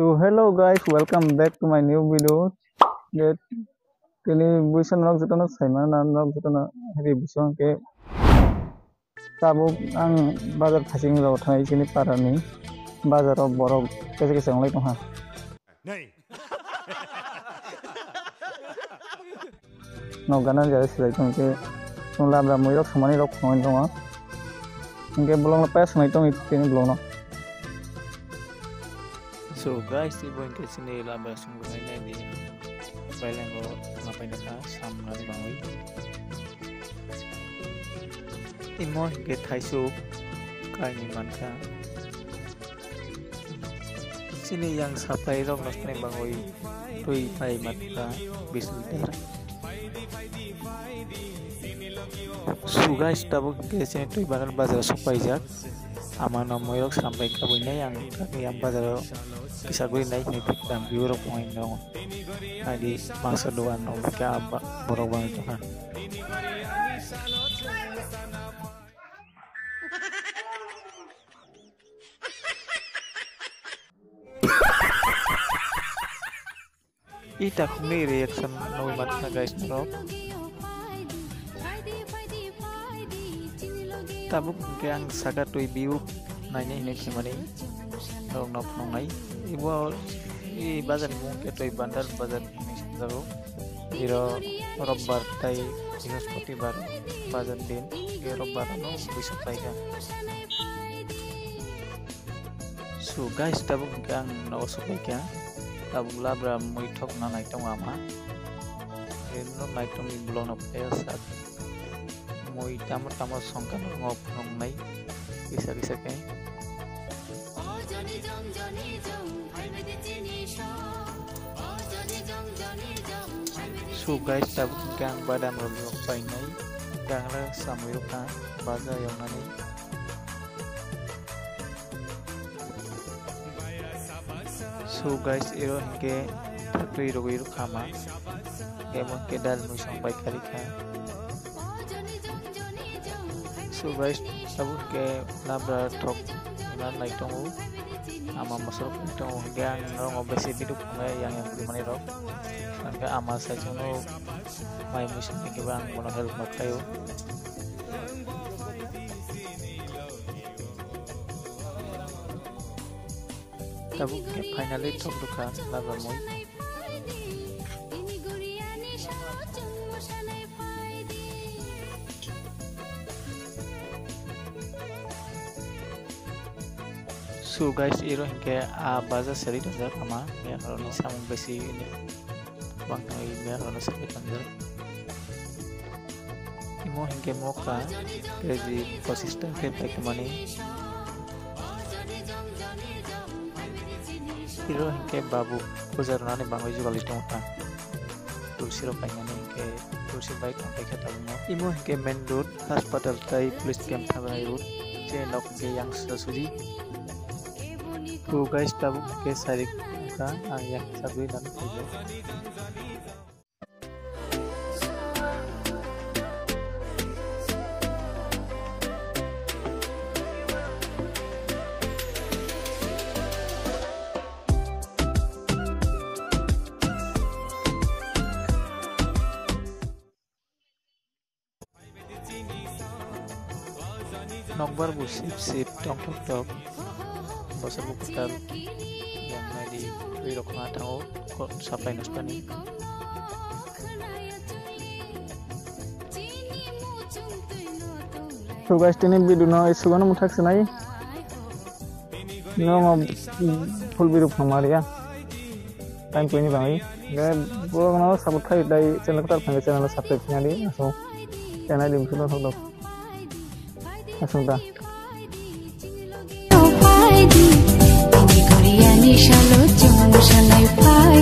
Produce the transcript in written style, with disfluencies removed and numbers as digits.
So hello guys, welcome back to my new video. That kini buisan rok jotona saima na rok jotona hari busan ke sabuk ang bazar thasing rok thanai sini parani bazar rok borok kese kese onglai tongha. Nogana jare silai tongke labra moi rok samani rok khongai tonga. Ingke bolong lepas ngai tong ini bolong no. So guys, ibu yang kesini labra sungguhnya di Bailenggo ngapain kita sama di bangui. Imo ke Thaisu kaini manka. Sini yang sampai rong nos nih bangui tui pai matka bisniter. So guys, tabuk kesini tui banan bazar supaya jak. Amano moyok sampai ke bunya yang bazar kisah gue naik nih dan biuro pemain dong. Tadi masa doan ke apa borok banget itu kan. Ita kuni reaction noy matna guys bro. Tabuk yang saga tuh biu nanya ini gimana dong nop nongai ibu i bazar mungkin tuh bandar bazar ini jauh iro robbar tai bihaspoти bar bazar din iro robbar no bisa paika. So guys tabuk yang no supaika tabuk labra muitok na naik tong ama ino naik tong belum nop sat moi tamat songkan ngop nongai bisa kayak so guys tabuk gang badan robok painai gang la samuiruka baza yang nani so guys iro hingke takri rogiru kama emon ke dal nu sampai kalika. So guys tabuk ke labra tok nan naik tongu ama masuk tong gang rong obesi hidup yang gimana rok kan ama saja no mai musim ke bang mono help makayo tabuk ke finally tok dukan labra moi. So guys iro hingke baza seri danjar ama ya kalau ni samung besi ini bang ngai ya kalau seri danjar imo hingke moka jadi konsisten ke baik mani iro hingke babu pujar nane bang waju kali tongta tulsi ro paingane hingke tulsi baik sampai kata imo hingke main road hospital tai police camp thabai road je nok ke yang sesuji. So guys tabuk ke sarik ka yang sabi dan saja. Nomor bu sip tok basa bukutan yang di wirok matao kok sampai naspani. So guys ini video no isugano muthak senai no full video phamari ya time point ni bangai ga bolong no sabut khai dai channel tar phang channel subscribe nyari so channel link no thok asung ta Ini Korea ni shalot jong shalai pai